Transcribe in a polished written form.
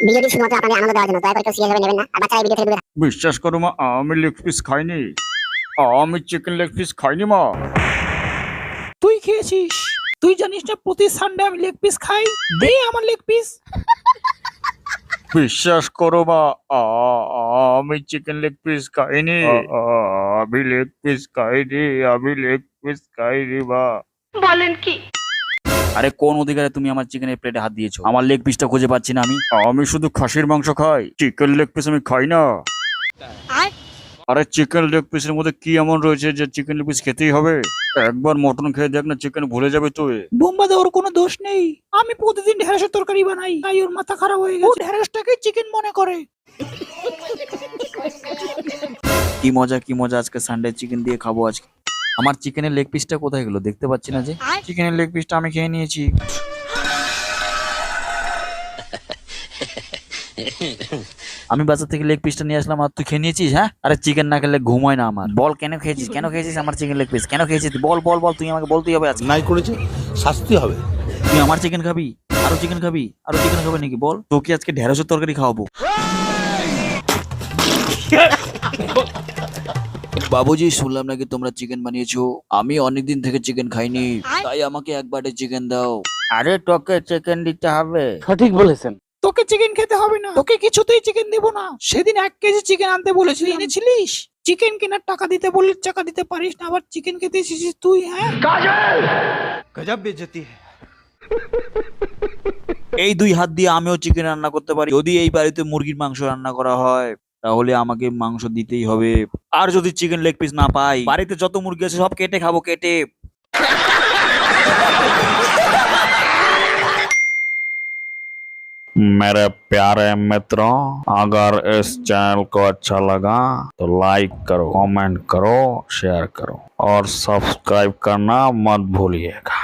ভিডিওটি শুধুমাত্র আপনাদের আনন্দ দেওয়ার জন্য, দয়া করে কেউ সিরিয়াস ভাবে নেবেন না। আর বাচ্চারা এই ভিডিও থেকে দূরে থাকুন। বিশ্বাস করো মা, আমি লেগ পিস খাইনি। আমি চিকেন লেগ পিস খাইনি মা। তুই খেয়েছিস? তুই জানিস না প্রতি সানডে আমি লেগ পিস খাই? দে আমার লেগ পিস। বিশ্বাস করো মা, আমি চিকেন লেগ পিস খাইনি। আমি লেগ পিস খাইনি, আমি লেগ পিস খাইনি মা। বলেন কি? আরে কোন অধিকারে তুমি আমার চিকেনের প্লেটে হাত দিয়েছো? আমার লেগ পিসটা খুঁজে পাচ্ছি না আমি। আমি শুধু খাসির মাংস খাই, চিকেন লেগ পিস আমি খাই না। আরে চিকেন লেগ পিসের মধ্যে কি এমন রয়েছে যে চিকেন লেগ পিস খেতেই হবে? একবার মটন খেয়ে দেখ না, চিকেন ভুলে যাবে তুই। বোম্বাদে ওর কোনো দোষ নেই। আমি প্রতিদিন ঢেঁড়সের তরকারি বানাই, তাই ওর মাথা খারাপ হয়ে গেছে। ও ঢেঁড়সটাকে চিকেন মনে করে। কি মজা কি মজা, আজকে সানডে চিকেন দিয়ে খাবো আজকে। আমার চিকেনের লেগ পিসটা কোথায় গেলো দেখতে পাচ্ছি না যে। চিকেনের লেগ পিসটা আমি খেয়ে নিয়েছি। আমি বাজার থেকে লেগ পিসটা নিয়ে আসলাম আর তুই খেয়ে নিয়েছিস? হ্যাঁ, আরে চিকেন না খেলে ঘুম হয় না আমার। বল কেন খেয়েছিস, কেন খেয়েছিস আমার চিকেন লেগ পিস, কেন খেয়েছিস? বল বল বল, তুই আমাকে বলতেই হবে আজকে। নাই করেছে শাস্তি হবে। তুই আমার চিকেন খাবি, আরো চিকেন খাবি, আরো চিকেন খাবি নাকি বল? তোকে আজকে ঢেঁড়সের তরকারি খাওয়াবো। বাবুজি, শুনলাম নাকি তোমরা চিকেন বানিয়েছো। আমি অনেকদিন থেকে চিকেন খাইনি, তাই আমাকে এক বাটি চিকেন দাও। আরে তোকে চিকেন দিতে হবে। সঠিক বলেছেন। তোকে চিকেন খেতে হবে না, তোকে কিছুতেই চিকেন দেবো না। সেদিন 1 কেজি চিকেন আনতে বলেছিলি, এনেছিলিস? চিকেন কেনার টাকা দিতে বললে টাকা দিতে পারিস না, আবার চিকেন খেতে এসেছিস তুই? হ্যাঁ, গজব বেইজ্জতি है। এই 2 হাত দিয়ে আমিও চিকেন রান্না করতে পারি। যদি এই বাড়িতে মুরগির মাংস রান্না করা হয় তাহলে আমাকে মাংস দিতেই হবে। আর যদি চিকেন লেগ পিস না পাই, বাড়িতে যত মুরগি আছে সব কেটে খাবো, কেটে। मेरे प्यारे मित्रों, अगर इस चैनल को अच्छा लगा तो लाइक करो, कमेंट करो, शेयर करो और सब्सक्राइब करना मत भूलिएगा।